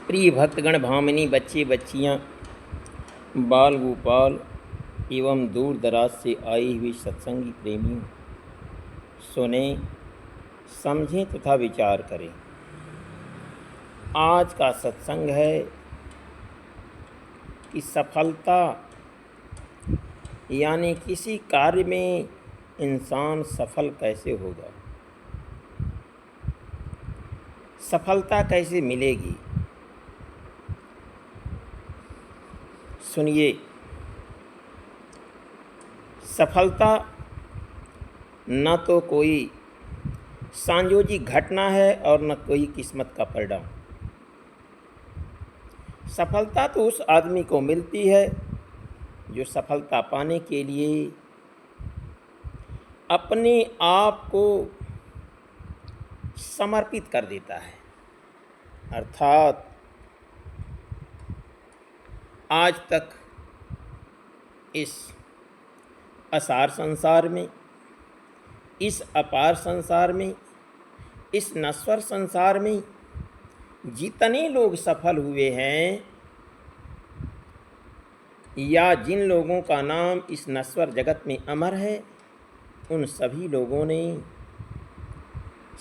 प्रिय भक्तगण, भामिनी, बच्चे बच्चियाँ, बाल गोपाल एवं दूर दराज से आई हुई सत्संगी प्रेमियों, सुने, समझें तथा विचार करें। आज का सत्संग है कि सफलता यानी किसी कार्य में इंसान सफल कैसे होगा, सफलता कैसे मिलेगी। सुनिए, सफलता न तो कोई सांयोजिक घटना है और न कोई किस्मत का परिणाम। सफलता तो उस आदमी को मिलती है जो सफलता पाने के लिए अपने आप को समर्पित कर देता है। अर्थात आज तक इस असार संसार में, इस अपार संसार में, इस नश्वर संसार में जितने लोग सफल हुए हैं या जिन लोगों का नाम इस नश्वर जगत में अमर है, उन सभी लोगों ने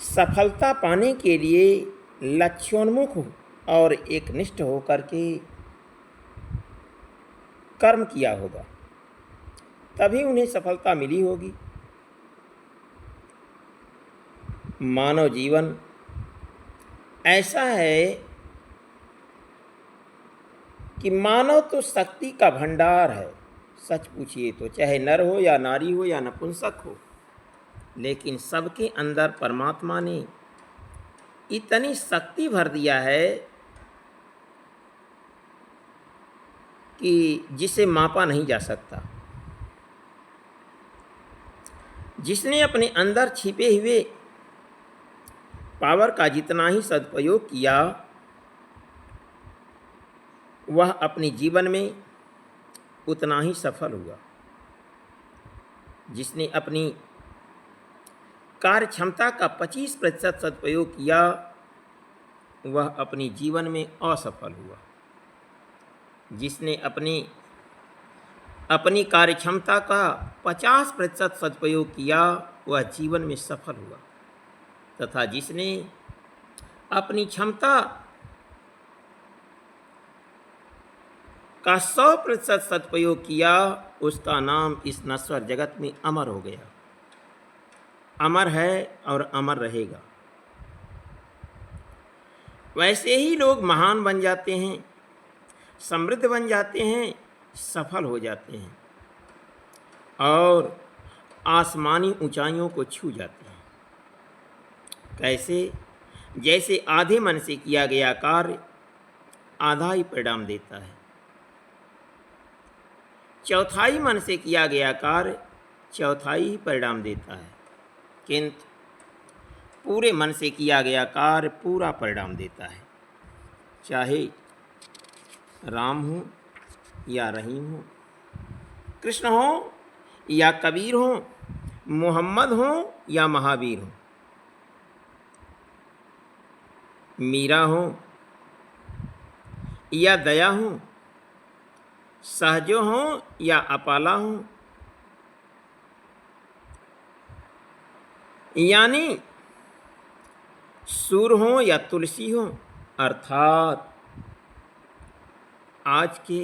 सफलता पाने के लिए लक्ष्योन्मुख और एकनिष्ठ होकर के कर्म किया होगा, तभी उन्हें सफलता मिली होगी। मानव जीवन ऐसा है कि मानव तो शक्ति का भंडार है। सच पूछिए तो चाहे नर हो या नारी हो या नपुंसक हो, लेकिन सबके अंदर परमात्मा ने इतनी शक्ति भर दिया है कि जिसे मापा नहीं जा सकता। जिसने अपने अंदर छिपे हुए पावर का जितना ही सदुपयोग किया, वह अपने जीवन में उतना ही सफल हुआ। जिसने अपनी कार्य क्षमता का 25% सदुपयोग किया, वह अपने जीवन में असफल हुआ। जिसने अपनी कार्य क्षमता का 50% सदुपयोग किया, वह जीवन में सफल हुआ। तथा जिसने अपनी क्षमता का 100% सदुपयोग किया, उसका नाम इस नश्वर जगत में अमर हो गया। अमर है और अमर रहेगा। वैसे ही लोग महान बन जाते हैं, समृद्ध बन जाते हैं, सफल हो जाते हैं और आसमानी ऊंचाइयों को छू जाते हैं। कैसे? जैसे आधे मन से किया गया कार्य आधा ही परिणाम देता है, चौथाई मन से किया गया कार्य चौथाई ही परिणाम देता है, किंतु पूरे मन से किया गया कार्य पूरा परिणाम देता है। चाहे राम हो या रहीम हो, कृष्ण हो या कबीर हो, मोहम्मद हो या महावीर हो, मीरा हो या दया हो, सहजो हो या अपाला हो, यानी सूर हो या तुलसी हो। अर्थात आज के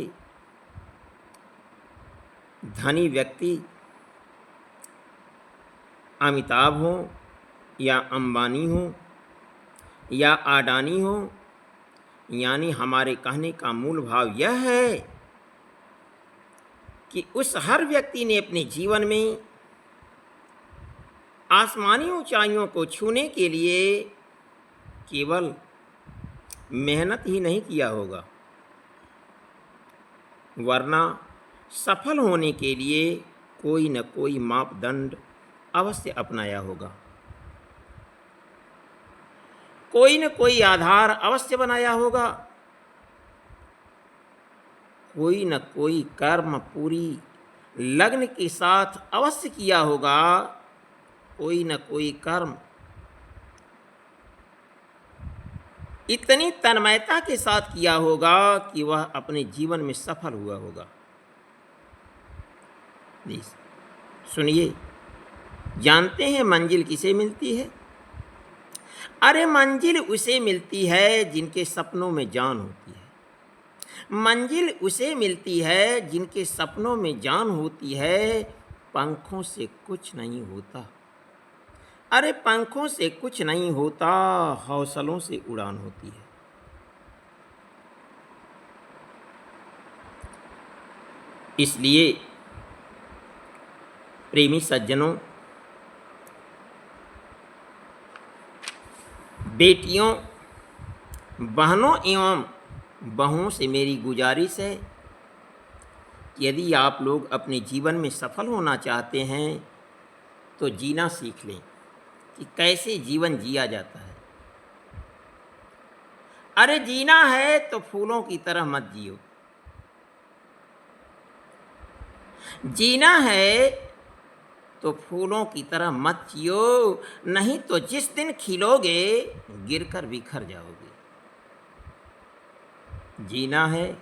धनी व्यक्ति अमिताभ हो या अंबानी हो या अडानी हो, यानी हमारे कहने का मूल भाव यह है कि उस हर व्यक्ति ने अपने जीवन में आसमानी ऊंचाइयों को छूने के लिए केवल मेहनत ही नहीं किया होगा, वरना सफल होने के लिए कोई न कोई मापदंड अवश्य अपनाया होगा, कोई न कोई आधार अवश्य बनाया होगा, कोई न कोई कर्म पूरी लगन के साथ अवश्य किया होगा, कोई न कोई कर्म इतनी तन्मयता के साथ किया होगा कि वह अपने जीवन में सफल हुआ होगा। जी, सुनिए, जानते हैं मंजिल किसे मिलती है? अरे मंजिल उसे मिलती है जिनके सपनों में जान होती है। मंजिल उसे मिलती है जिनके सपनों में जान होती है। पंखों से कुछ नहीं होता, अरे पंखों से कुछ नहीं होता, हौसलों से उड़ान होती है। इसलिए प्रेमी सज्जनों, बेटियों, बहनों एवं बहुओं से मेरी गुजारिश है, यदि आप लोग अपने जीवन में सफल होना चाहते हैं तो जीना सीख लें कि कैसे जीवन जिया जाता है। अरे जीना है तो फूलों की तरह मत जियो। जीना है तो फूलों की तरह मत जियो, नहीं तो जिस दिन खिलोगे गिरकर बिखर जाओगे। जीना है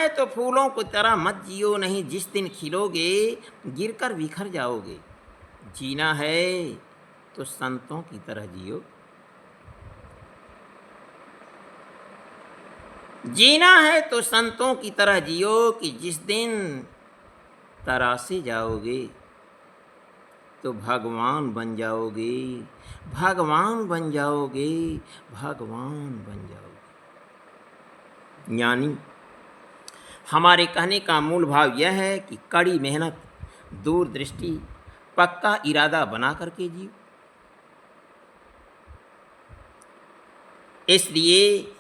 तो फूलों की तरह मत जियो, नहीं जिस दिन खिलोगे गिरकर बिखर जाओगे। जीना है तो संतों की तरह जियो। जीना है तो संतों की तरह जियो कि जिस दिन तरासे जाओगे तो भगवान बन जाओगे, भगवान बन जाओगे, भगवान बन जाओगे। यानी हमारे कहने का मूल भाव यह है कि कड़ी मेहनत, दूरदृष्टि, पक्का इरादा बना करके जियो। इसलिए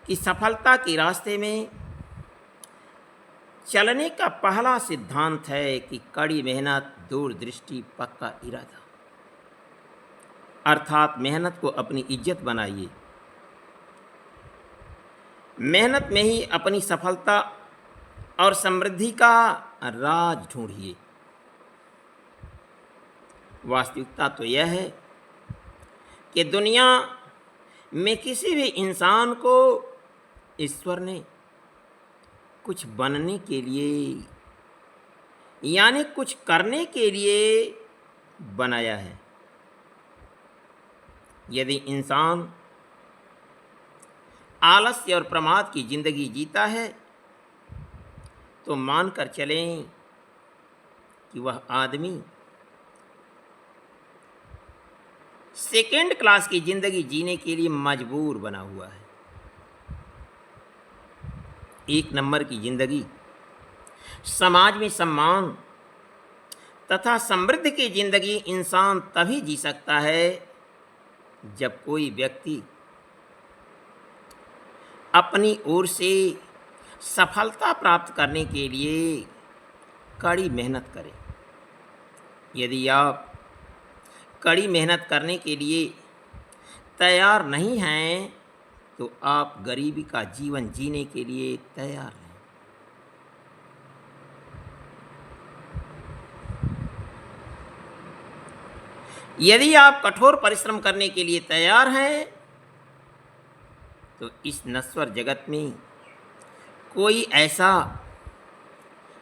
कि सफलता के रास्ते में चलने का पहला सिद्धांत है कि कड़ी मेहनत, दूरदृष्टि, पक्का इरादा। अर्थात मेहनत को अपनी इज्जत बनाइए। मेहनत में ही अपनी सफलता और समृद्धि का राज ढूंढिए। वास्तविकता तो यह है कि दुनिया में किसी भी इंसान को ईश्वर ने कुछ बनने के लिए यानी कुछ करने के लिए बनाया है। यदि इंसान आलस्य और प्रमाद की जिंदगी जीता है तो मानकर चलें कि वह आदमी सेकेंड क्लास की जिंदगी जीने के लिए मजबूर बना हुआ है। एक नंबर की जिंदगी, समाज में सम्मान तथा समृद्धि की जिंदगी इंसान तभी जी सकता है जब कोई व्यक्ति अपनी ओर से सफलता प्राप्त करने के लिए कड़ी मेहनत करे। यदि आप कड़ी मेहनत करने के लिए तैयार नहीं हैं तो आप गरीबी का जीवन जीने के लिए तैयार हैं। यदि आप कठोर परिश्रम करने के लिए तैयार हैं तो इस नश्वर जगत में कोई ऐसा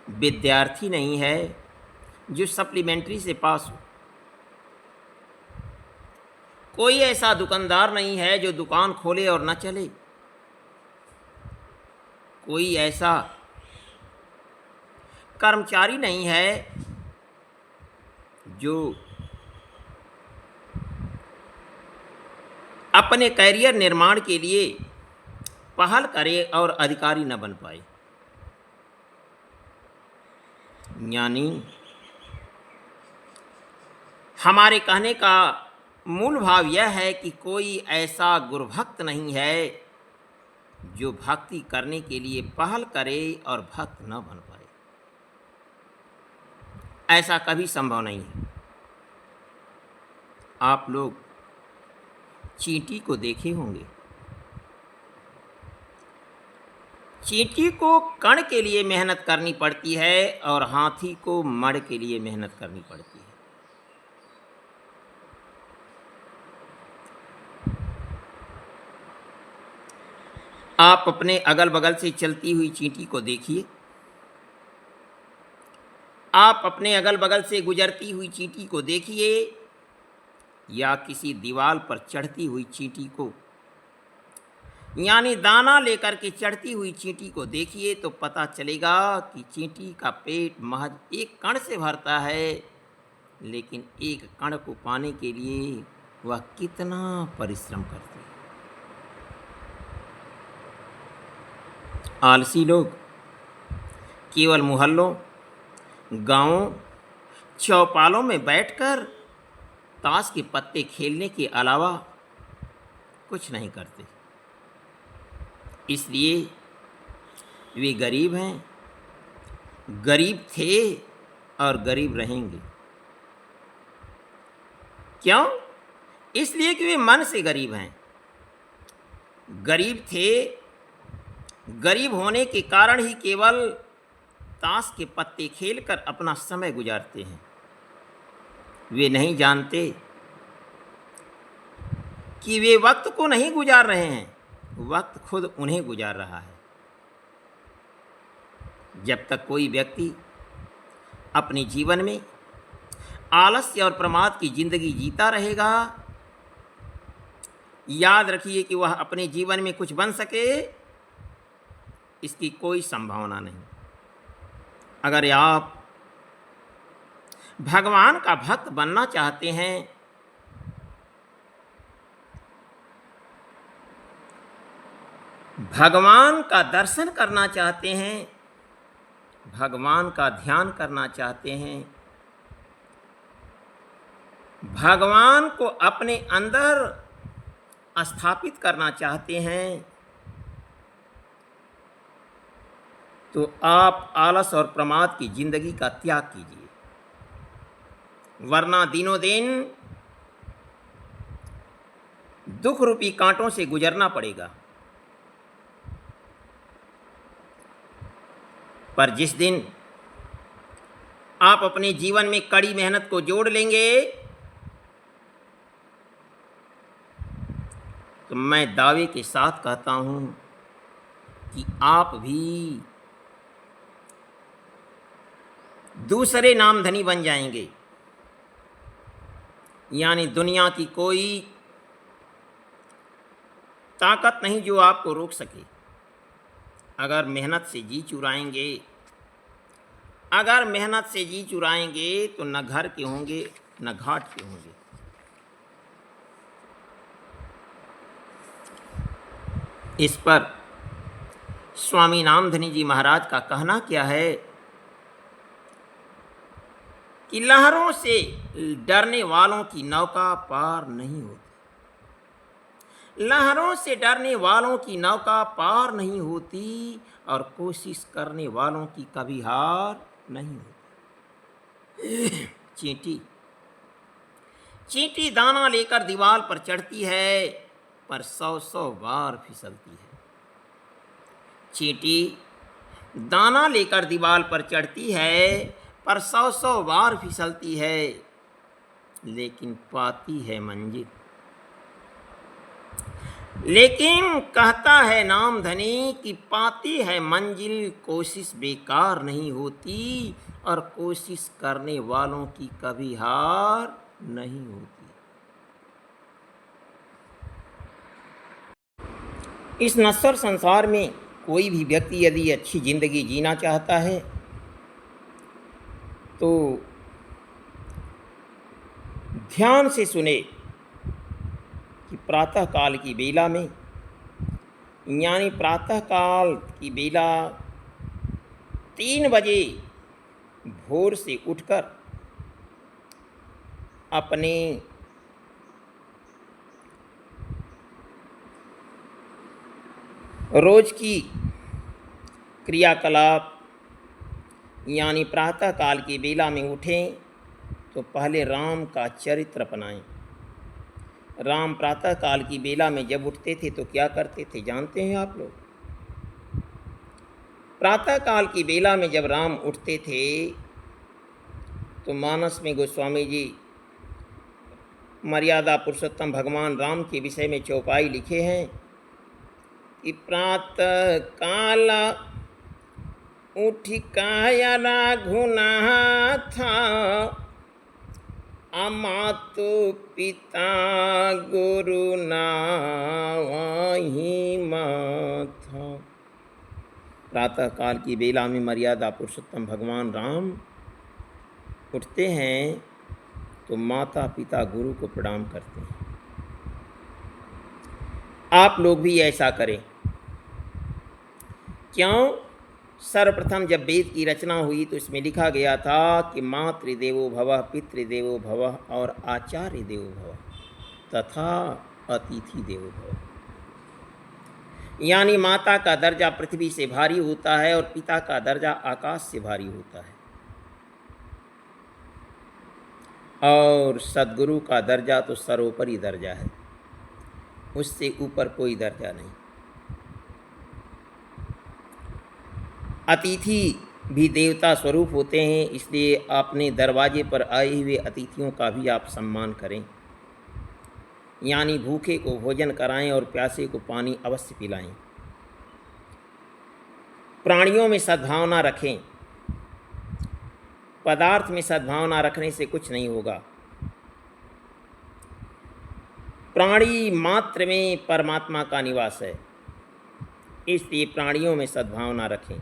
विद्यार्थी नहीं है जो सप्लीमेंट्री से पास हो। कोई ऐसा दुकानदार नहीं है जो दुकान खोले और न चले। कोई ऐसा कर्मचारी नहीं है जो अपने कैरियर निर्माण के लिए पहल करे और अधिकारी न बन पाए। यानी हमारे कहने का मूल भाव यह है कि कोई ऐसा गुरुभक्त नहीं है जो भक्ति करने के लिए पहल करे और भक्त न बन पाए। ऐसा कभी संभव नहीं है। आप लोग चींटी को देखे होंगे। चींटी को कण के लिए मेहनत करनी पड़ती है और हाथी को मण के लिए मेहनत करनी पड़ती है। आप अपने अगल बगल से चलती हुई चींटी को देखिए। आप अपने अगल बगल से गुजरती हुई चींटी को देखिए या किसी दीवार पर चढ़ती हुई चींटी को, यानी दाना लेकर के चढ़ती हुई चींटी को देखिए तो पता चलेगा कि चींटी का पेट महज एक कण से भरता है, लेकिन एक कण को पाने के लिए वह कितना परिश्रम करती है। आलसी लोग केवल मोहल्लों, गांवों, चौपालों में बैठकर ताश के पत्ते खेलने के अलावा कुछ नहीं करते, इसलिए वे गरीब हैं, गरीब थे और गरीब रहेंगे। क्यों? इसलिए कि वे मन से गरीब हैं। गरीब थे, गरीब होने के कारण ही केवल ताश के पत्ते खेलकर अपना समय गुजारते हैं। वे नहीं जानते कि वे वक्त को नहीं गुजार रहे हैं, वक्त खुद उन्हें गुजार रहा है। जब तक कोई व्यक्ति अपने जीवन में आलस्य और प्रमाद की जिंदगी जीता रहेगा, याद रखिए कि वह अपने जीवन में कुछ बन सके, इसकी कोई संभावना नहीं। अगर आप भगवान का भक्त बनना चाहते हैं, भगवान का दर्शन करना चाहते हैं, भगवान का ध्यान करना चाहते हैं, भगवान को अपने अंदर स्थापित करना चाहते हैं, तो आप आलस और प्रमाद की जिंदगी का त्याग कीजिए, वरना दिनों दिन दुख रूपी कांटों से गुजरना पड़ेगा। पर जिस दिन आप अपने जीवन में कड़ी मेहनत को जोड़ लेंगे, तो मैं दावे के साथ कहता हूं कि आप भी दूसरे नामधनी बन जाएंगे। यानी दुनिया की कोई ताकत नहीं जो आपको रोक सके। अगर मेहनत से जी चुराएंगे, अगर मेहनत से जी चुराएंगे तो न घर के होंगे न घाट के होंगे। इस पर स्वामी नामधनी जी महाराज का कहना क्या है कि लहरों से डरने वालों की नौका पार नहीं होती, लहरों से डरने वालों की नौका पार नहीं होती और कोशिश करने वालों की कभी हार नहीं होती। चींटी चींटी दाना लेकर दीवार पर चढ़ती है, पर 100 बार फिसलती है। चींटी दाना लेकर दीवार पर चढ़ती है, पर 100 बार फिसलती है, लेकिन पाती है मंजिल। लेकिन कहता है नामधनी कि पाती है मंजिल, कोशिश बेकार नहीं होती और कोशिश करने वालों की कभी हार नहीं होती। इस नश्वर संसार में कोई भी व्यक्ति यदि अच्छी जिंदगी जीना चाहता है तो ध्यान से सुने कि प्रातः काल की बेला में, यानी प्रातः काल की बेला 3 बजे भोर से उठकर अपने रोज की क्रियाकलाप, यानी प्रातः काल की बेला में उठें तो पहले राम का चरित्र अपनाएं। राम प्रातः काल की बेला में जब उठते थे तो क्या करते थे जानते हैं आप लोग? प्रातः काल की बेला में जब राम उठते थे तो मानस में गोस्वामी जी मर्यादा पुरुषोत्तम भगवान राम के विषय में चौपाई लिखे हैं कि प्रातः काल उठ काया रघुनाथ, अमातु पिता गुरु नावहि माथा। प्रातः काल की बेला में मर्यादा पुरुषोत्तम भगवान राम उठते हैं तो माता पिता गुरु को प्रणाम करते हैं। आप लोग भी ऐसा करें। क्यों? सर्वप्रथम जब वेद की रचना हुई तो इसमें लिखा गया था कि मातृदेवो भवः, पितृदेवो भवः और आचार्य देवो भवः तथा अतिथि देवो भवः। यानी माता का दर्जा पृथ्वी से भारी होता है और पिता का दर्जा आकाश से भारी होता है, और सद्गुरु का दर्जा तो सर्वोपरि दर्जा है, उससे ऊपर कोई दर्जा नहीं। अतिथि भी देवता स्वरूप होते हैं, इसलिए अपने दरवाजे पर आए हुए अतिथियों का भी आप सम्मान करें। यानी भूखे को भोजन कराएं और प्यासे को पानी अवश्य पिलाएं। प्राणियों में सद्भावना रखें। पदार्थ में सद्भावना रखने से कुछ नहीं होगा। प्राणी मात्र में परमात्मा का निवास है, इसलिए प्राणियों में सद्भावना रखें।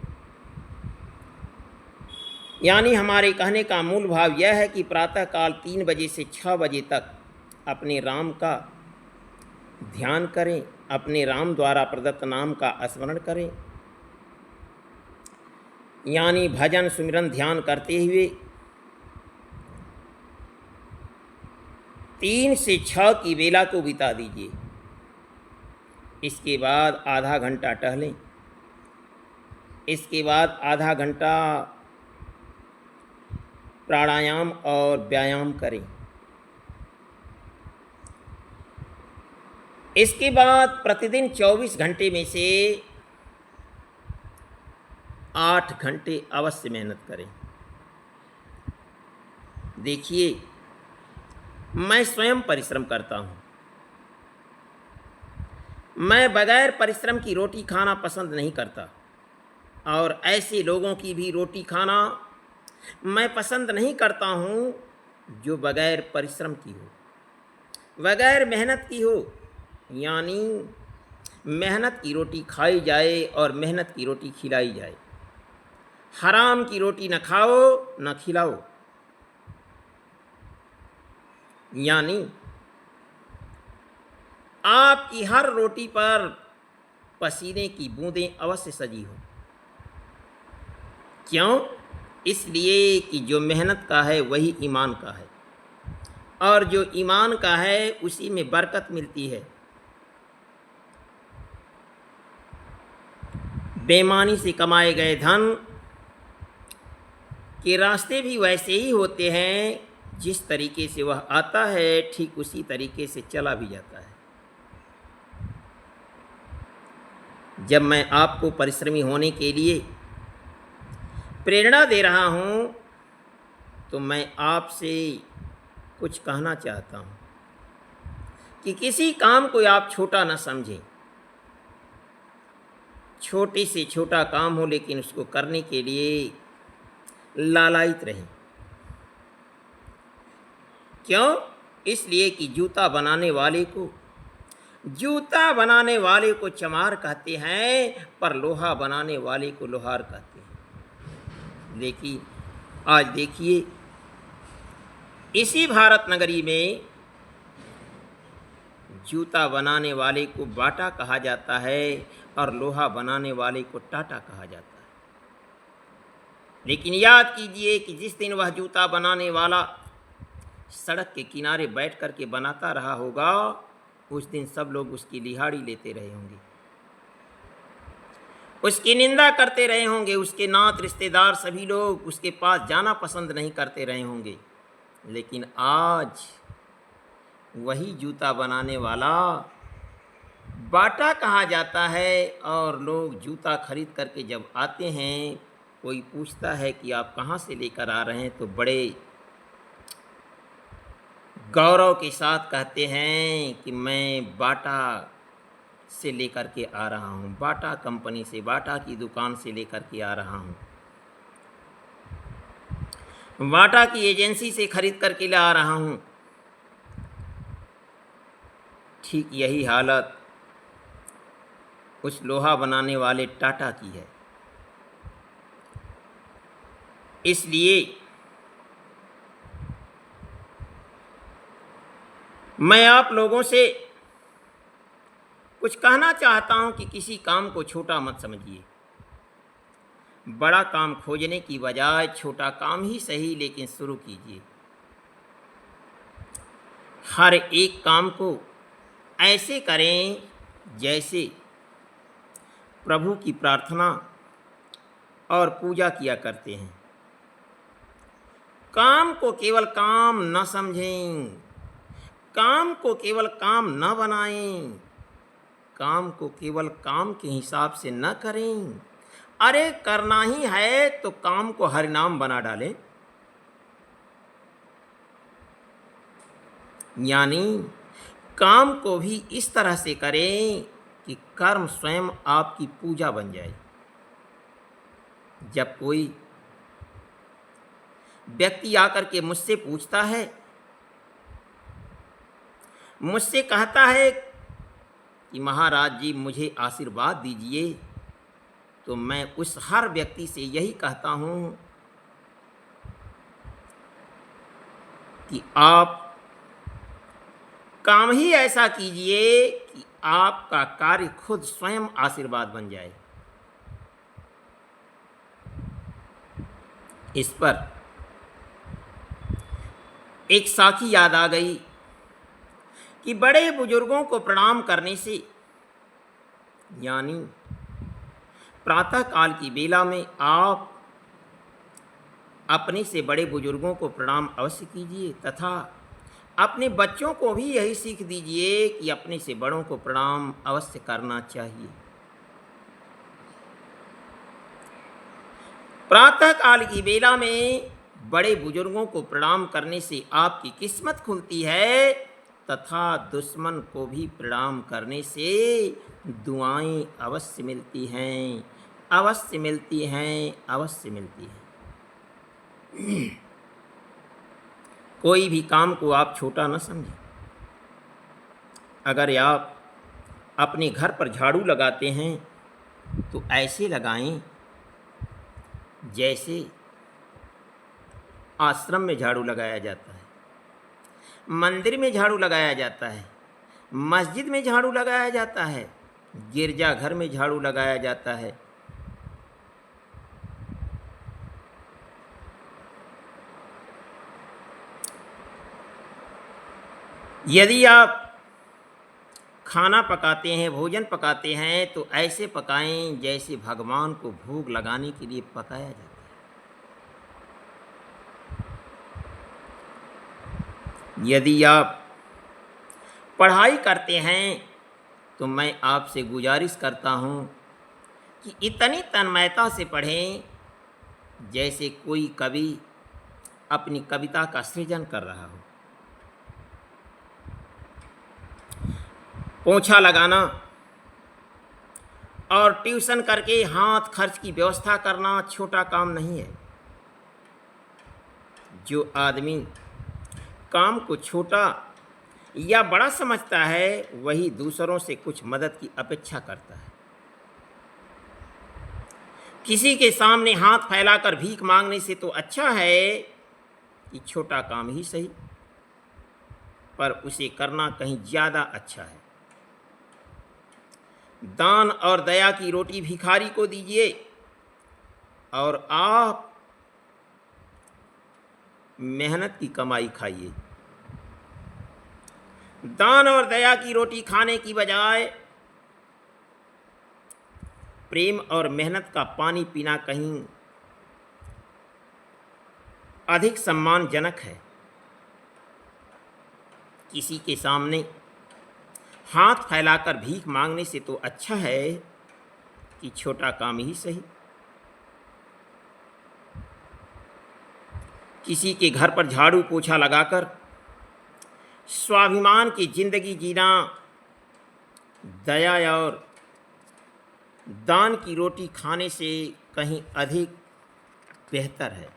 यानी हमारे कहने का मूल भाव यह है कि प्रातःकाल 3 बजे से 6 बजे तक अपने राम का ध्यान करें, अपने राम द्वारा प्रदत्त नाम का स्मरण करें। यानी भजन सुमिरन ध्यान करते हुए 3 से 6 की बेला को बिता दीजिए। इसके बाद आधा घंटा टहलें। इसके बाद आधा घंटा प्राणायाम और व्यायाम करें। इसके बाद प्रतिदिन 24 घंटे में से 8 घंटे अवश्य मेहनत करें। देखिए, मैं स्वयं परिश्रम करता हूँ। मैं बगैर परिश्रम की रोटी खाना पसंद नहीं करता, और ऐसे लोगों की भी रोटी खाना मैं पसंद नहीं करता हूँ जो बगैर परिश्रम की हो, बगैर मेहनत की हो। यानी मेहनत की रोटी खाई जाए और मेहनत की रोटी खिलाई जाए। हराम की रोटी न खाओ न खिलाओ। यानी आपकी हर रोटी पर पसीने की बूंदें अवश्य सजी हो। क्यों? इसलिए कि जो मेहनत का है वही ईमान का है, और जो ईमान का है उसी में बरकत मिलती है। बेईमानी से कमाए गए धन के रास्ते भी वैसे ही होते हैं, जिस तरीके से वह आता है ठीक उसी तरीके से चला भी जाता है। जब मैं आपको परिश्रमी होने के लिए प्रेरणा दे रहा हूँ तो मैं आपसे कुछ कहना चाहता हूँ कि किसी काम को आप छोटा न समझें। छोटे से छोटा काम हो लेकिन उसको करने के लिए लालायित रहें। क्यों? इसलिए कि जूता बनाने वाले को चमार कहते हैं, पर लोहा बनाने वाले को लोहार कहते हैं। देखिए, आज देखिए, इसी भारत नगरी में जूता बनाने वाले को बाटा कहा जाता है और लोहा बनाने वाले को टाटा कहा जाता है। लेकिन याद कीजिए कि जिस दिन वह जूता बनाने वाला सड़क के किनारे बैठ कर के बनाता रहा होगा, उस दिन सब लोग उसकी लिहाड़ी लेते रहे होंगे, उसकी निंदा करते रहे होंगे, उसके नात रिश्तेदार सभी लोग उसके पास जाना पसंद नहीं करते रहे होंगे। लेकिन आज वही जूता बनाने वाला बाटा कहा जाता है, और लोग जूता खरीद करके जब आते हैं, कोई पूछता है कि आप कहाँ से लेकर आ रहे हैं, तो बड़े गौरव के साथ कहते हैं कि मैं बाटा से लेकर के आ रहा हूँ, बाटा कंपनी से, बाटा की दुकान से लेकर के आ रहा हूँ, बाटा की एजेंसी से खरीद करके ला रहा हूँ। ठीक यही हालत उस लोहा बनाने वाले टाटा की है। इसलिए मैं आप लोगों से कुछ कहना चाहता हूं कि किसी काम को छोटा मत समझिए। बड़ा काम खोजने की बजाय छोटा काम ही सही लेकिन शुरू कीजिए। हर एक काम को ऐसे करें जैसे प्रभु की प्रार्थना और पूजा किया करते हैं। काम को केवल काम न समझें, काम को केवल काम न बनाएं, काम को केवल काम के हिसाब से न करें। अरे करना ही है तो काम को हरिनाम बना डालें। यानी काम को भी इस तरह से करें कि कर्म स्वयं आपकी पूजा बन जाए। जब कोई व्यक्ति आकर के मुझसे पूछता है, मुझसे कहता है कि महाराज जी मुझे आशीर्वाद दीजिए, तो मैं उस हर व्यक्ति से यही कहता हूँ कि आप काम ही ऐसा कीजिए कि आपका कार्य खुद स्वयं आशीर्वाद बन जाए। इस पर एक साखी याद आ गई कि बड़े बुजुर्गों को प्रणाम करने से, यानी प्रातः काल की बेला में आप अपने से बड़े बुजुर्गों को प्रणाम अवश्य कीजिए तथा अपने बच्चों को भी यही सीख दीजिए कि अपने से बड़ों को प्रणाम अवश्य करना चाहिए। प्रातः काल की बेला में बड़े बुजुर्गों को प्रणाम करने से आपकी किस्मत खुलती है तथा दुश्मन को भी प्रणाम करने से दुआएं अवश्य मिलती हैं, अवश्य मिलती हैं, अवश्य मिलती हैं। कोई भी काम को आप छोटा न समझें। अगर आप अपने घर पर झाड़ू लगाते हैं तो ऐसे लगाएं जैसे आश्रम में झाड़ू लगाया जाता है, मंदिर में झाड़ू लगाया जाता है, मस्जिद में झाड़ू लगाया जाता है, गिरजाघर में झाड़ू लगाया जाता है। यदि आप खाना पकाते हैं, भोजन पकाते हैं तो ऐसे पकाएं जैसे भगवान को भोग लगाने के लिए पकाया जाता है। यदि आप पढ़ाई करते हैं तो मैं आपसे गुजारिश करता हूं कि इतनी तन्मयता से पढ़ें जैसे कोई कवि अपनी कविता का सृजन कर रहा हो। पोंछा लगाना और ट्यूशन करके हाथ खर्च की व्यवस्था करना छोटा काम नहीं है। जो आदमी काम को छोटा या बड़ा समझता है वही दूसरों से कुछ मदद की अपेक्षा करता है। किसी के सामने हाथ फैलाकर भीख मांगने से तो अच्छा है कि छोटा काम ही सही, पर उसे करना कहीं ज़्यादा अच्छा है। दान और दया की रोटी भिखारी को दीजिए और आप मेहनत की कमाई खाइए। दान और दया की रोटी खाने की बजाय प्रेम और मेहनत का पानी पीना कहीं अधिक सम्मानजनक है। किसी के सामने हाथ फैलाकर भीख मांगने से तो अच्छा है कि छोटा काम ही सही। किसी के घर पर झाड़ू पोछा लगाकर स्वाभिमान की जिंदगी जीना दया और दान की रोटी खाने से कहीं अधिक बेहतर है।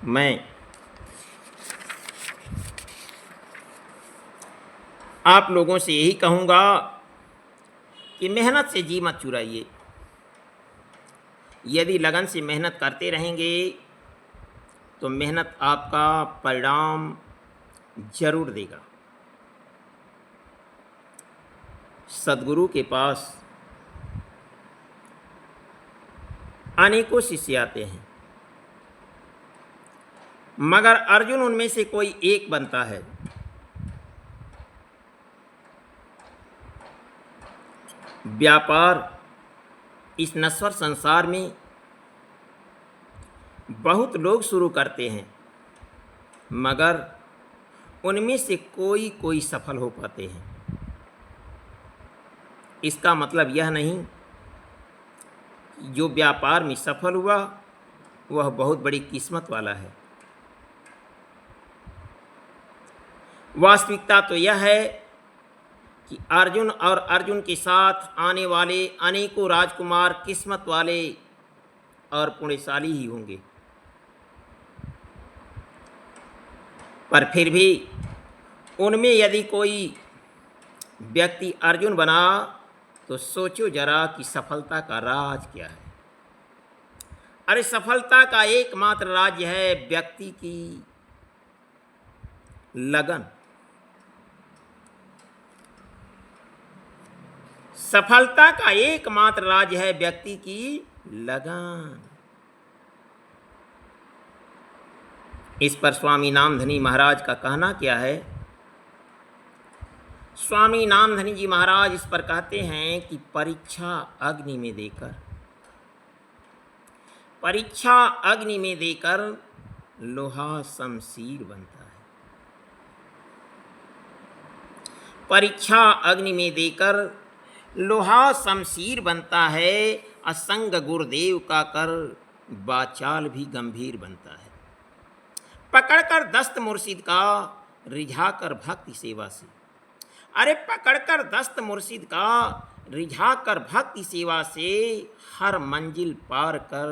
मैं आप लोगों से यही कहूँगा कि मेहनत से जी मत चुराइए। यदि लगन से मेहनत करते रहेंगे तो मेहनत आपका परिणाम जरूर देगा। सदगुरु के पास अनेकों शिष्य आते हैं, मगर अर्जुन उनमें से कोई एक बनता है। व्यापार इस नश्वर संसार में बहुत लोग शुरू करते हैं, मगर उनमें से कोई कोई सफल हो पाते हैं। इसका मतलब यह नहीं कि जो व्यापार में सफल हुआ वह बहुत बड़ी किस्मत वाला है। वास्तविकता तो यह है कि अर्जुन और अर्जुन के साथ आने वाले अनेकों राजकुमार किस्मत वाले और पुण्यशाली ही होंगे, पर फिर भी उनमें यदि कोई व्यक्ति अर्जुन बना तो सोचो जरा कि सफलता का राज क्या है। अरे सफलता का एकमात्र राज है व्यक्ति की लगन। सफलता का एकमात्र राज है व्यक्ति की लगन। इस पर स्वामी नामधनी महाराज का कहना क्या है? स्वामी नामधनी जी महाराज इस पर कहते हैं कि परीक्षा अग्नि में देकर, परीक्षा अग्नि में देकर लोहा शमशीर बनता है। परीक्षा अग्नि में देकर लोहा शमशीर बनता है। असंग गुरुदेव का कर बाचाल भी गंभीर बनता है। पकड़कर दस्त मुर्शिद का रिझाकर भक्ति सेवा से, अरे पकड़कर दस्त मुर्शिद का रिझाकर भक्ति सेवा से हर मंजिल पार कर।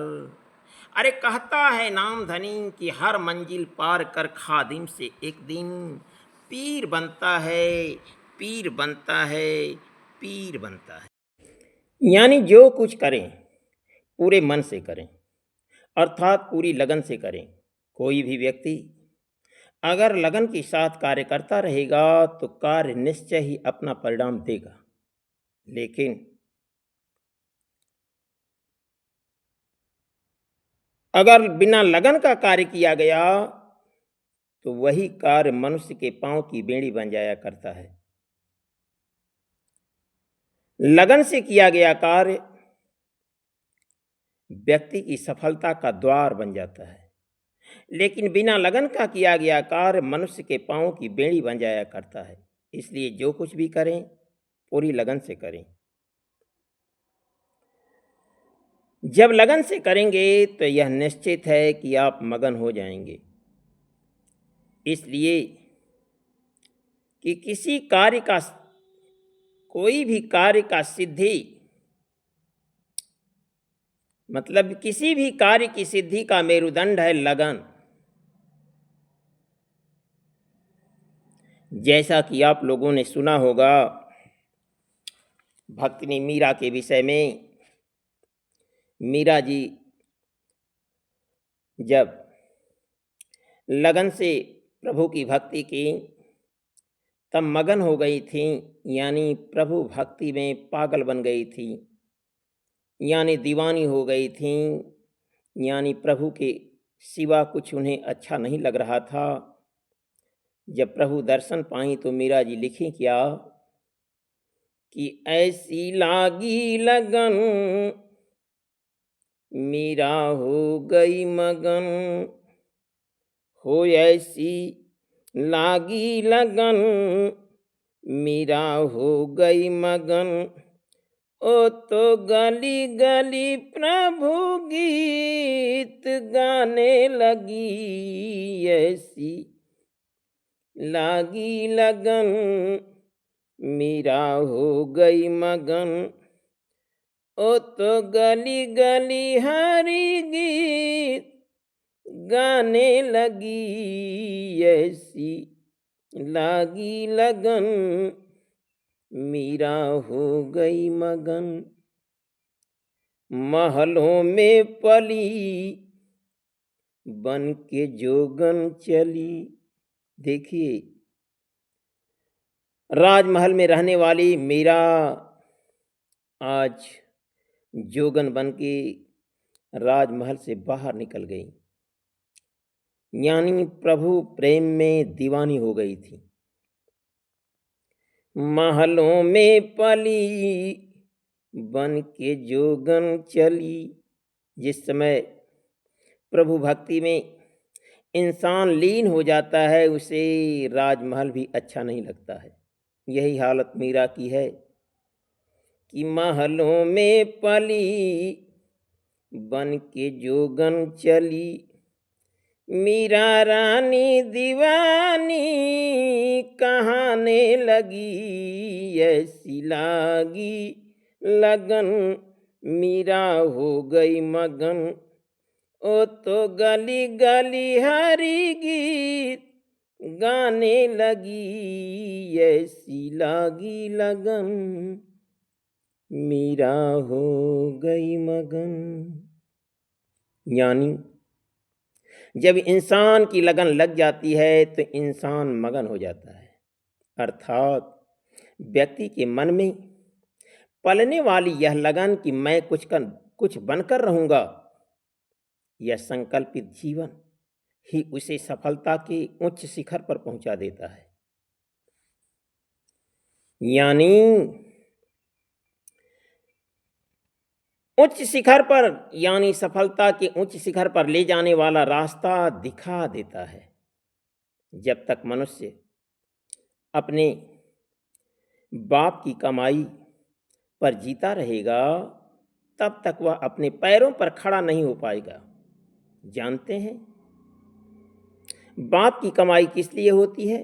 अरे कहता है नामधनी कि हर मंजिल पार कर खादिम से एक दिन पीर बनता है, पीर बनता है, पीर बनता है। यानी जो कुछ करें पूरे मन से करें, अर्थात पूरी लगन से करें। कोई भी व्यक्ति अगर लगन के साथ कार्य करता रहेगा तो कार्य निश्चय ही अपना परिणाम देगा। लेकिन अगर बिना लगन का कार्य किया गया तो वही कार्य मनुष्य के पांव की बेड़ी बन जाया करता है। लगन से किया गया कार्य व्यक्ति की सफलता का द्वार बन जाता है, लेकिन बिना लगन का किया गया कार्य मनुष्य के पांव की बेड़ी बन जाया करता है। इसलिए जो कुछ भी करें पूरी लगन से करें। जब लगन से करेंगे तो यह निश्चित है कि आप मगन हो जाएंगे। इसलिए कि किसी कार्य का, कोई भी कार्य का सिद्धि, मतलब किसी भी कार्य की सिद्धि का मेरुदंड है लगन। जैसा कि आप लोगों ने सुना होगा भक्तिनी मीरा के विषय में, मीरा जी जब लगन से प्रभु की भक्ति की तब मगन हो गई थी, यानी प्रभु भक्ति में पागल बन गई थी, यानी दीवानी हो गई थी, यानी प्रभु के सिवा कुछ उन्हें अच्छा नहीं लग रहा था। जब प्रभु दर्शन पाई तो मीरा जी लिखी क्या कि ऐसी लागी लगन मीरा हो गई मगन, हो ऐसी लागी लगन मीरा हो गई मगन। ओ तो गली गली प्रभु गीत गाने लगी, ऐसी लागी लगन, मीरा हो गई मगन। ओ तो गली गली हरी गीत गाने लगी, ऐसी लागी लगन, मीरा हो गई मगन। महलों में पली, बन के जोगन चली। देखिए, राजमहल में रहने वाली मीरा आज जोगन बन के राजमहल से बाहर निकल गई, यानी प्रभु प्रेम में दीवानी हो गई थी। महलों में पली, बन के जोगन चली। जिस समय प्रभु भक्ति में इंसान लीन हो जाता है, उसे राजमहल भी अच्छा नहीं लगता है। यही हालत मीरा की है कि महलों में पली, बन के जोगन चली। मीरा रानी दीवानी कहाने लगी, ऐसी लागी लगन, मीरा हो गई मगन। ओ तो गली गली हरी गीत गाने लगी, ऐसी लागी लगन, मीरा हो गई मगन। यानी जब इंसान की लगन लग जाती है तो इंसान मगन हो जाता है, अर्थात व्यक्ति के मन में पलने वाली यह लगन कि मैं कुछ बनकर रहूंगा, यह संकल्पित जीवन ही उसे सफलता के उच्च शिखर पर पहुंचा देता है। यानी उच्च शिखर पर, यानी सफलता के उच्च शिखर पर ले जाने वाला रास्ता दिखा देता है। जब तक मनुष्य अपने बाप की कमाई पर जीता रहेगा, तब तक वह अपने पैरों पर खड़ा नहीं हो पाएगा। जानते हैं बाप की कमाई किस लिए होती है?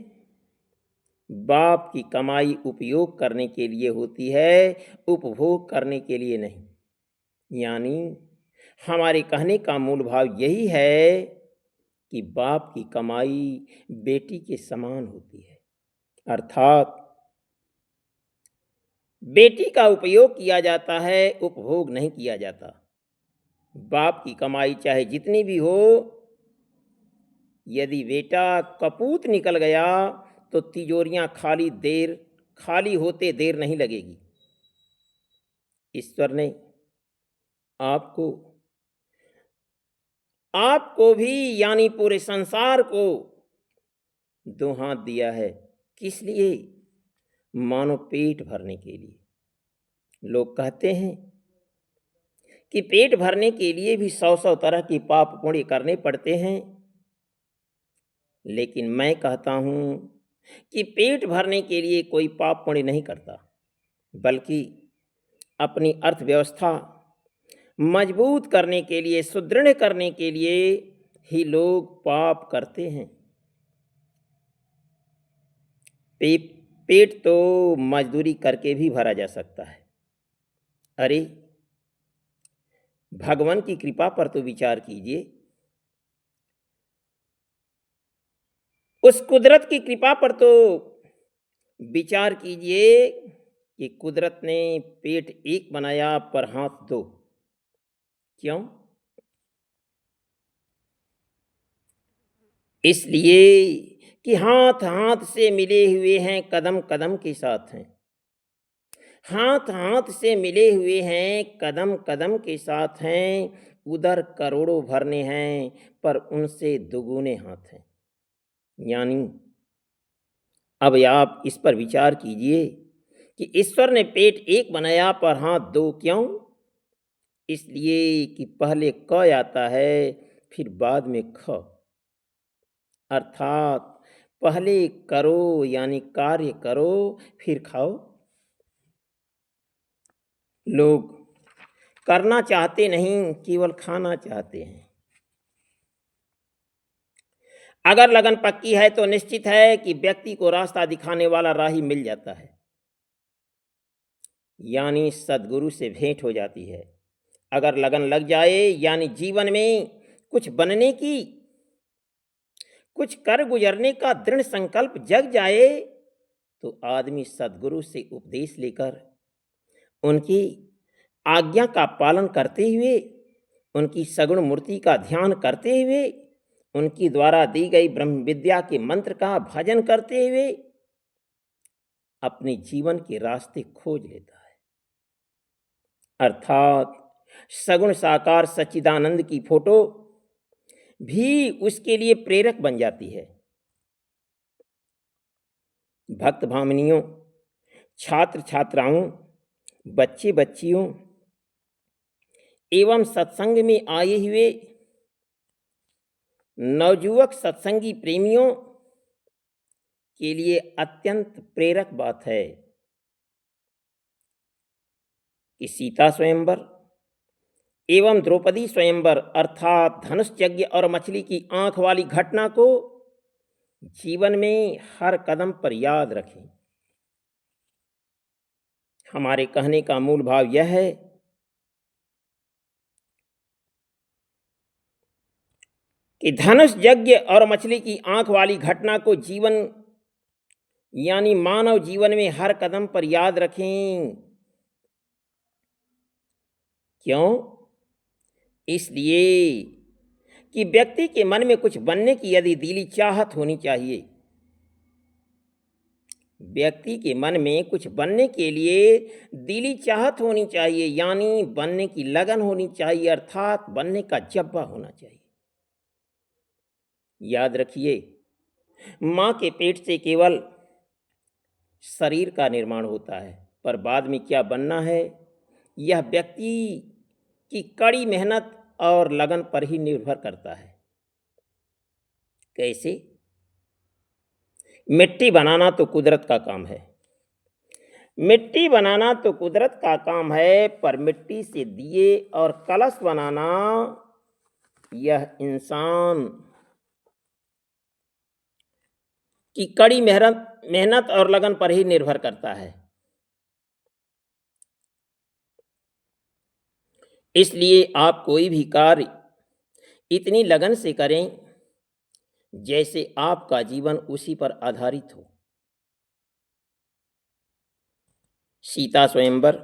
बाप की कमाई उपयोग करने के लिए होती है, उपभोग करने के लिए नहीं। यानी हमारे कहने का मूल भाव यही है कि बाप की कमाई बेटी के समान होती है, अर्थात बेटी का उपयोग किया जाता है, उपभोग नहीं किया जाता। बाप की कमाई चाहे जितनी भी हो, यदि बेटा कपूत निकल गया तो तिजोरियां खाली होते देर नहीं लगेगी। ईश्वर ने आपको भी, यानी पूरे संसार को दो हाथ दिया है। किस लिए? मानो पेट भरने के लिए। लोग कहते हैं कि पेट भरने के लिए भी 100 तरह की पाप पुण्य करने पड़ते हैं, लेकिन मैं कहता हूं कि पेट भरने के लिए कोई पाप पुण्य नहीं करता, बल्कि अपनी अर्थव्यवस्था मजबूत करने के लिए, सुदृढ़ करने के लिए ही लोग पाप करते हैं। पेट तो मजदूरी करके भी भरा जा सकता है। अरे भगवान की कृपा पर तो विचार कीजिए, उस कुदरत की कृपा पर तो विचार कीजिए कि कुदरत ने पेट एक बनाया पर हाथ दो। क्यों? इसलिए कि हाथ हाथ से मिले हुए हैं, कदम कदम के साथ हैं। हाथ हाथ से मिले हुए हैं, कदम कदम के साथ हैं। उधर करोड़ों भरने हैं, पर उनसे दुगुने हाथ हैं। यानी अब आप इस पर विचार कीजिए कि ईश्वर ने पेट एक बनाया पर हाथ दो। क्यों? इसलिए कि पहले क आता है, फिर बाद में ख, अर्थात पहले करो, यानी कार्य करो, फिर खाओ। लोग करना चाहते नहीं, केवल खाना चाहते हैं। अगर लगन पक्की है तो निश्चित है कि व्यक्ति को रास्ता दिखाने वाला राही मिल जाता है, यानी सद्गुरु से भेंट हो जाती है। अगर लगन लग जाए यानी जीवन में कुछ बनने की, कुछ कर गुजरने का दृढ़ संकल्प जग जाए तो आदमी सद्गुरु से उपदेश लेकर उनकी आज्ञा का पालन करते हुए, उनकी सगुण मूर्ति का ध्यान करते हुए, उनकी द्वारा दी गई ब्रह्म विद्या के मंत्र का भजन करते हुए अपने जीवन के रास्ते खोज लेता है। अर्थात सगुण साकार सच्चिदानंद की फोटो भी उसके लिए प्रेरक बन जाती है। भक्त भामिनियों, छात्र छात्राओं, बच्चे बच्चियों एवं सत्संग में आए हुए नवयुवक सत्संगी प्रेमियों के लिए अत्यंत प्रेरक बात है कि सीता स्वयंवर एवं द्रौपदी स्वयंवर अर्थात धनुष यज्ञ और मछली की आंख वाली घटना को जीवन में हर कदम पर याद रखें। हमारे कहने का मूल भाव यह है कि धनुष यज्ञ और मछली की आंख वाली घटना को जीवन यानी मानव जीवन में हर कदम पर याद रखें। क्यों? इसलिए कि व्यक्ति के मन में कुछ बनने की यदि दिली चाहत होनी चाहिए, व्यक्ति के मन में कुछ बनने के लिए दिली चाहत होनी चाहिए, यानी बनने की लगन होनी चाहिए, अर्थात बनने का जज्बा होना चाहिए। याद रखिए, मां के पेट से केवल शरीर का निर्माण होता है, पर बाद में क्या बनना है यह व्यक्ति की कड़ी मेहनत और लगन पर ही निर्भर करता है। कैसे? मिट्टी बनाना तो कुदरत का काम है, मिट्टी बनाना तो कुदरत का काम है, पर मिट्टी से दिए और कलश बनाना यह इंसान की कड़ी मेहनत और लगन पर ही निर्भर करता है। इसलिए आप कोई भी कार्य इतनी लगन से करें जैसे आपका जीवन उसी पर आधारित हो। सीता स्वयंवर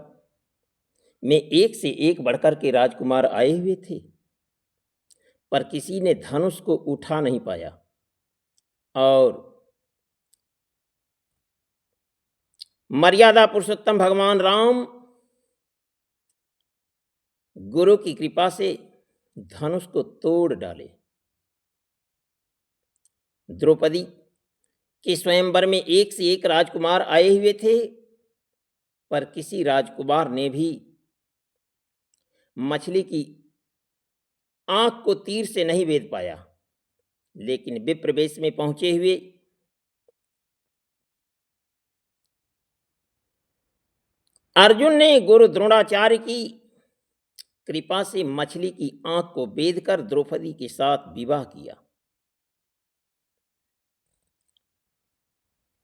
में एक से एक बढ़कर के राजकुमार आए हुए थे, पर किसी ने धनुष को उठा नहीं पाया और मर्यादा पुरुषोत्तम भगवान राम गुरु की कृपा से धनुष को तोड़ डाले। द्रौपदी के स्वयंवर में एक से एक राजकुमार आए हुए थे, पर किसी राजकुमार ने भी मछली की आंख को तीर से नहीं भेद पाया। लेकिन विप्र वेश में पहुंचे हुए अर्जुन ने गुरु द्रोणाचार्य की कृपा से मछली की आंख को बेधकर द्रौपदी के साथ विवाह किया।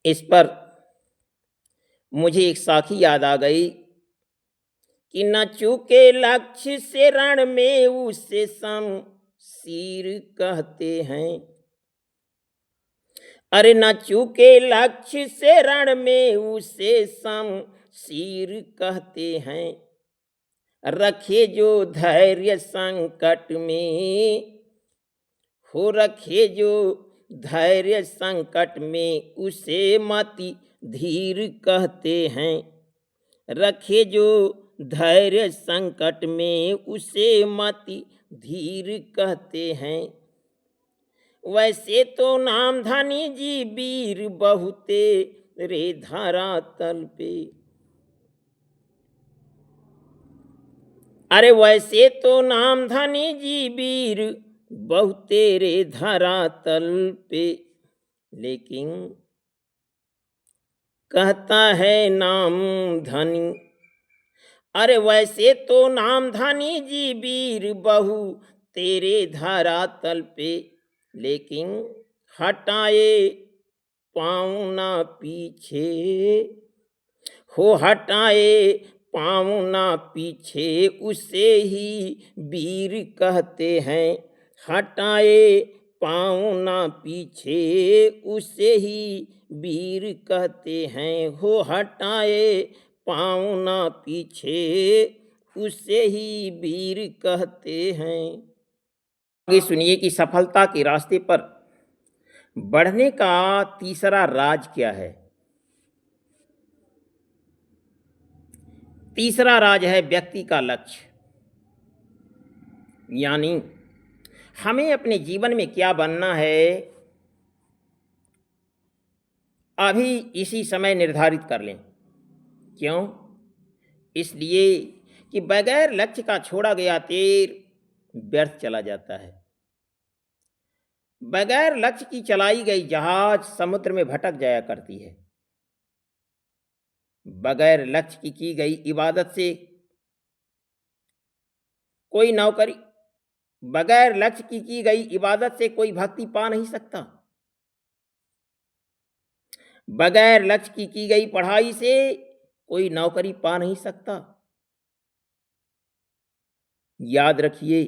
इस पर मुझे एक साखी याद आ गई कि न चूके लक्ष्य से रण में उसे शमशीर कहते हैं। अरे न चूके लक्ष्य से रण में उसे शमशीर कहते हैं। रखे जो धैर्य संकट में, हो रखे जो धैर्य संकट में उसे मति धीर कहते हैं। रखे जो धैर्य संकट में उसे मति धीर कहते हैं। वैसे तो नाम धनी जी वीर बहुते रे धरातल पे। अरे वैसे तो नाम धनी जी वीर बहुते रे धरातल पे, लेकिन कहता है नाम धनी। अरे वैसे तो नाम धनी जी वीर बहु तेरे धरातल पे, लेकिन हटाए पाँव ना पीछे, हो हटाए पाँव ना पीछे, उसे ही वीर कहते हैं। हटाए पाँव ना पीछे, उसे ही वीर कहते हैं। हो हटाए पाँव ना पीछे, उसे ही वीर कहते हैं। आगे सुनिए कि सफलता के रास्ते पर बढ़ने का तीसरा राज क्या है। तीसरा राज है व्यक्ति का लक्ष्य। यानी हमें अपने जीवन में क्या बनना है, अभी इसी समय निर्धारित कर लें। क्यों? इसलिए कि बगैर लक्ष्य का छोड़ा गया तीर व्यर्थ चला जाता है। बगैर लक्ष्य की चलाई गई जहाज समुद्र में भटक जाया करती है। बगैर लक्ष्य की गई इबादत से कोई नौकरी, बगैर लक्ष्य की गई इबादत से कोई भक्ति पा नहीं सकता। बगैर लक्ष्य की गई पढ़ाई से कोई नौकरी पा नहीं सकता। याद रखिए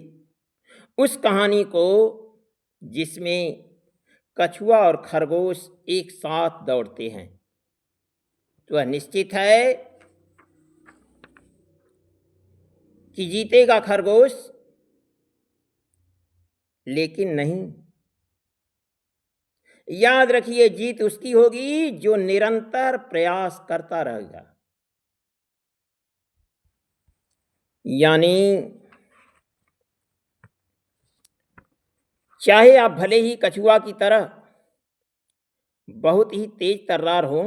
उस कहानी को जिसमें कछुआ और खरगोश एक साथ दौड़ते हैं, तो वह निश्चित है कि जीतेगा खरगोश, लेकिन नहीं। याद रखिए जीत उसकी होगी जो निरंतर प्रयास करता रहेगा। यानी चाहे आप भले ही कछुआ की तरह बहुत ही तेज तर्रार हो,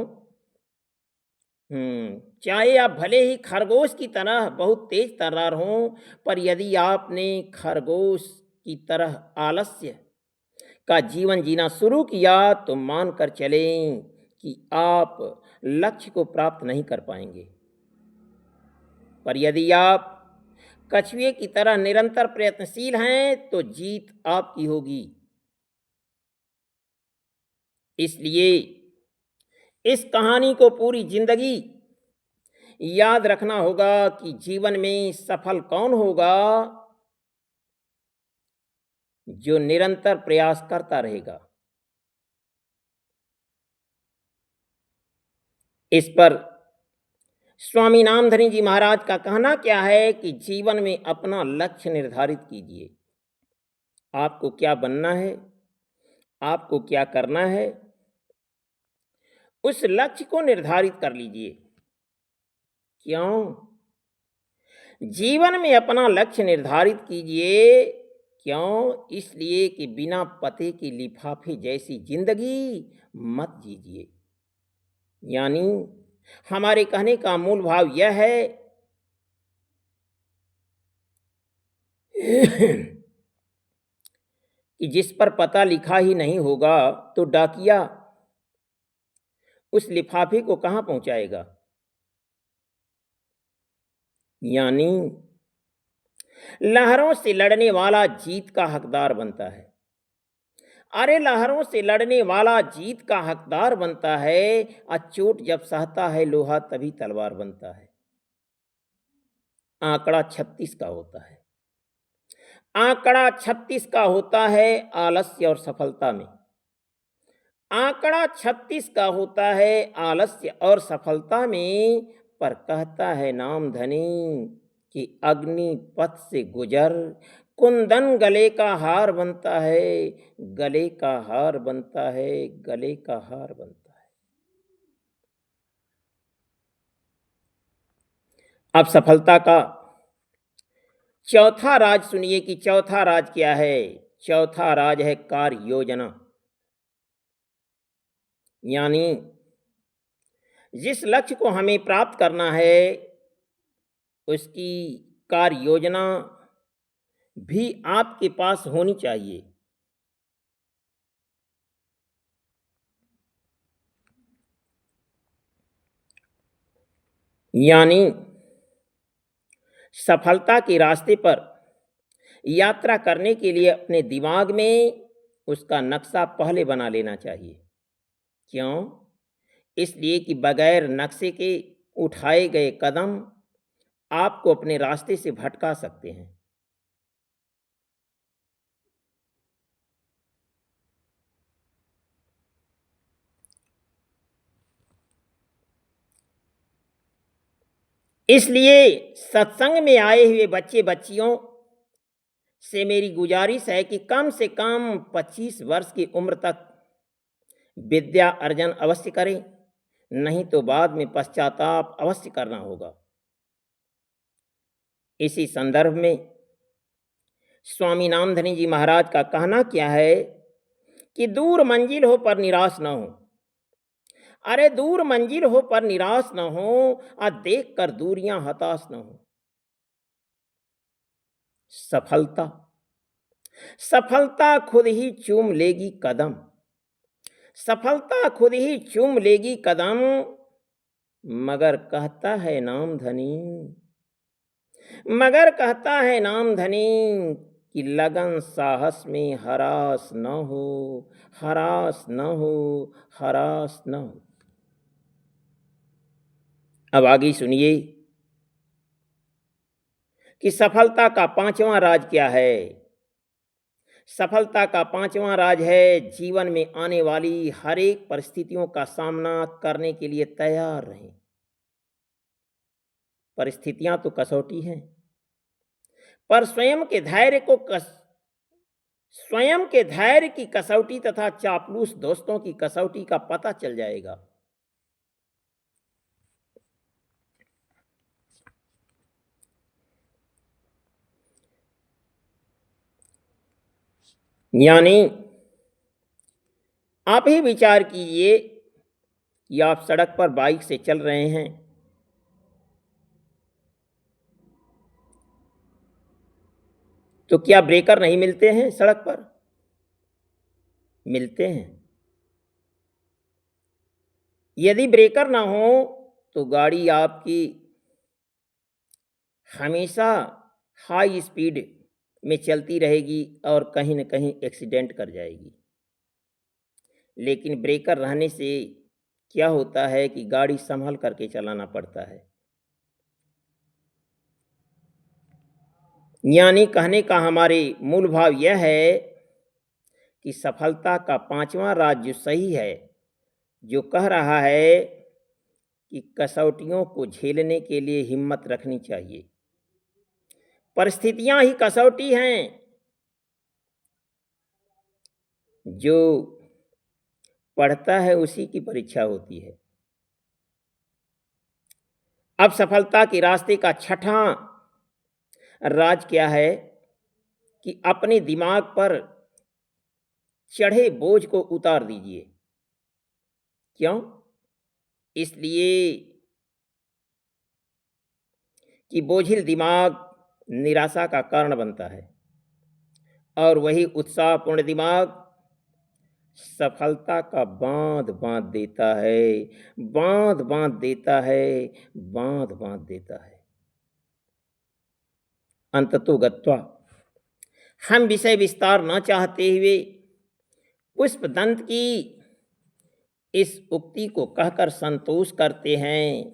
चाहे आप भले ही खरगोश की तरह बहुत तेज तर्रार हो, पर यदि आपने खरगोश की तरह आलस्य का जीवन जीना शुरू किया तो मान कर चलें कि आप लक्ष्य को प्राप्त नहीं कर पाएंगे। पर यदि आप कछुए की तरह निरंतर प्रयत्नशील हैं तो जीत आपकी होगी। इसलिए इस कहानी को पूरी जिंदगी याद रखना होगा कि जीवन में सफल कौन होगा, जो निरंतर प्रयास करता रहेगा। इस पर स्वामी नामधनी जी महाराज का कहना क्या है कि जीवन में अपना लक्ष्य निर्धारित कीजिए। आपको क्या बनना है, आपको क्या करना है, उस लक्ष्य को निर्धारित कर लीजिए। क्यों? जीवन में अपना लक्ष्य निर्धारित कीजिए। क्यों? इसलिए कि बिना पते के लिफाफे जैसी जिंदगी मत जीजिए। यानी हमारे कहने का मूल भाव यह है कि जिस पर पता लिखा ही नहीं होगा तो डाकिया उस लिफाफे को कहां पहुंचाएगा। यानी लहरों से लड़ने वाला जीत का हकदार बनता है। अरे लहरों से लड़ने वाला जीत का हकदार बनता है, और चोट जब सहता है लोहा तभी तलवार बनता है। आंकड़ा 36 का होता है। आंकड़ा 36 का होता है आलस्य और सफलता में। आंकड़ा 36 का होता है आलस्य और सफलता में, पर कहता है नामधनी कि अग्निपथ से गुजर कुंदन गले का हार बनता है, गले का हार बनता है, गले का हार बनता है। अब सफलता का चौथा राज सुनिए कि चौथा राज क्या है। चौथा राज है कार्य योजना। यानी जिस लक्ष्य को हमें प्राप्त करना है उसकी कार्य योजना भी आपके पास होनी चाहिए। यानी सफलता के रास्ते पर यात्रा करने के लिए अपने दिमाग में उसका नक्शा पहले बना लेना चाहिए। क्यों? इसलिए कि बगैर नक्शे के उठाए गए कदम आपको अपने रास्ते से भटका सकते हैं। इसलिए सत्संग में आए हुए बच्चे बच्चियों से मेरी गुजारिश है कि कम से कम 25 वर्ष की उम्र तक विद्या अर्जन अवश्य करें, नहीं तो बाद में पश्चाताप अवश्य करना होगा। इसी संदर्भ में स्वामी नामधनी जी महाराज का कहना क्या है कि दूर मंजिल हो पर निराश न हो। अरे दूर मंजिल हो पर निराश न हो, और देख कर दूरियां हताश न हो। सफलता सफलता खुद ही चूम लेगी कदम, सफलता खुद ही चूम लेगी कदम, मगर कहता है नाम धनी, मगर कहता है नाम धनी कि लगन साहस में हरास न हो, हरास न हो, हरास न हो। अब आगे सुनिए कि सफलता का पांचवा राज क्या है। सफलता का पांचवा राज है जीवन में आने वाली हर एक परिस्थितियों का सामना करने के लिए तैयार रहें। परिस्थितियां तो कसौटी हैं, पर स्वयं के धैर्य की कसौटी तथा चापलूस दोस्तों की कसौटी का पता चल जाएगा। यानी आप ही विचार कीजिए कि आप सड़क पर बाइक से चल रहे हैं, तो क्या ब्रेकर नहीं मिलते हैं सड़क पर? मिलते हैं। यदि ब्रेकर ना हो तो गाड़ी आपकी हमेशा हाई स्पीड में चलती रहेगी और कहीं न कहीं एक्सीडेंट कर जाएगी। लेकिन ब्रेकर रहने से क्या होता है कि गाड़ी संभल करके चलाना पड़ता है। यानी कहने का हमारे मूल भाव यह है कि सफलता का पांचवा राज जो सही है, जो कह रहा है कि कसौटियों को झेलने के लिए हिम्मत रखनी चाहिए। परिस्थितियां ही कसौटी हैं, जो पढ़ता है उसी की परीक्षा होती है। अब सफलता के रास्ते का छठा राज क्या है कि अपने दिमाग पर चढ़े बोझ को उतार दीजिए। क्यों? इसलिए कि बोझिल दिमाग निराशा का कारण बनता है और वही उत्साहपूर्ण दिमाग सफलता का बांध बांध देता है, बांध बांध देता है, बांध बांध देता है। अंततोगत्वा हम विषय विस्तार न चाहते हुए पुष्पदंत की इस उक्ति को कहकर संतोष करते हैं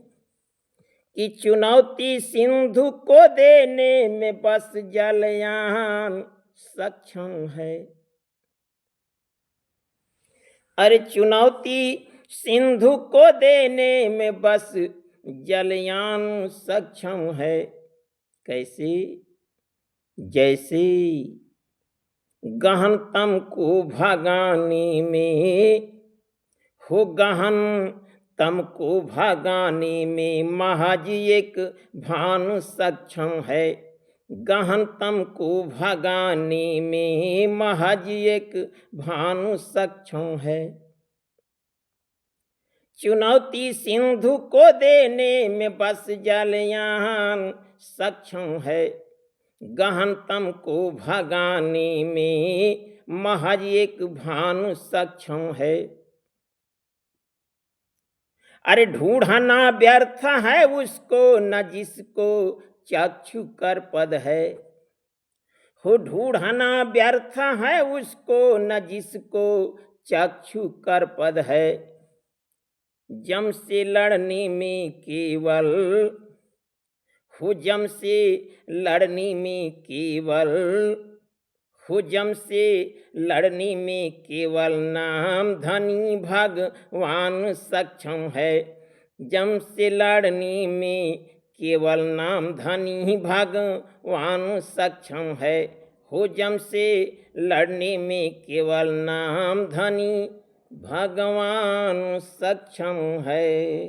कि चुनौती सिंधु को देने में बस जलयान सक्षम है। अरे चुनौती सिंधु को देने में बस जलयान सक्षम है। कैसे? जैसे गहनतम को भगाने में हो, गहन तम को भगाने में महज एक भान सक्षम है। गहन तम को भगाने में महज एक भानु सक्षम है। चुनौती सिंधु को देने में बस जलयान सक्षम है। गहन तम को भगाने में महज एक भानु सक्षम है। अरे ढूंढना व्यर्थ है उसको न जिसको चक्षु कर पद है। हो ढूढ़ना व्यर्थ है उसको, न जिसको चक्षु कर पद है। जम से लड़ने में केवल, हो जम से लड़ने में केवल, हो जम से लड़ने में केवल नाम धनी भगवान सक्षम है। जम से लड़ने में केवल नाम धनी भगवान सक्षम है। हो जम से लड़ने में केवल नाम धनी भगवान सक्षम है।